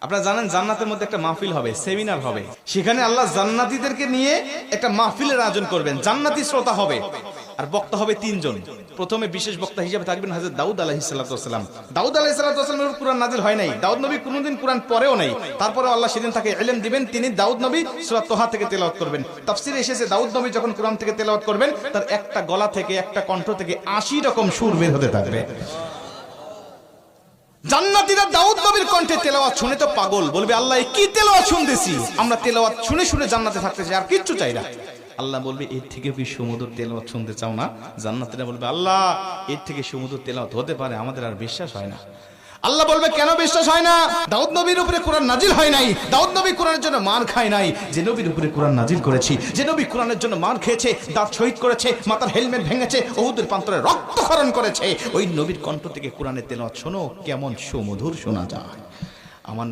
আপনারা জানেন জান্নাতের মধ্যে একটা মাহফিল হবে, সেমিনার হবে। সেখানে আল্লাহ জান্নাতীদেরকে নিয়ে একটা মাহফিলের আয়োজন করবেন। জান্নাতি শ্রোতা হবে আর বক্তা হবে তিনজন। প্রথমে বিশেষ বক্তা হিসেবে থাকবেন হযরত দাউদ আলাইহিস সালাতু ওয়াস সালাম। দাউদ আলাইহিস সালাতু ওয়াস সালামের কুরআন নাজিল হয় নাই, দাউদ নবী কোনোদিন কুরআন পড়েও নাই। তারপরে আল্লাহ সেদিন তাকে ইলম দিবেন, তিনি দাউদ নবী সূরা তোহা থেকে তেলাওয়াত করবেন। তাফসীরে এসেছে দাউদ নবী যখন কুরআন থেকে তেলাওয়াত করবেন তার একটা গলা থেকে, একটা কণ্ঠ থেকে 80 রকম সুর বের হতে থাকবে। জান্নাতীরা দাউদ নবীর কণ্ঠে তেলাওয়াত শুনে তো পাগল, বলবে আল্লাহ কি তেলাওয়াত শুনতেছি, আমরা তেলাওয়াত শুনে শুনে জান্নাতে থাকতে চাই, আর কিচ্ছু চাই না। আল্লাহ বলবে এর থেকে কি সুমধুর তেলাওয়াত শুনতে চাও না? জান্নাতীরা বলবে আল্লাহ এর থেকে সুমধুর তেলাওয়াত হতে পারে, আমাদের আর বিশ্বাস হয় না। আল্লাহ বলবে কেন বিশ্বাস হয় না? দাউদ নবীর উপরে কোরআন নাজিল হয় নাই, দাউদ নবী কোরআনের জন্য মার খায় নাই। যে নবীর উপরে কোরআন নাজিল করেছি, যে নবী কোরআনের জন্য মার খেয়েছে, দাঁত শহীদ করেছে, মাথার হেলমেট ভেঙেছে, উহুদের প্রান্তরে রক্তক্ষরণ করেছে, ওই নবীর কণ্ঠ থেকে কোরআনের তেলাওয়াত শোনো কেমন সুমধুর শোনা যায়। আমার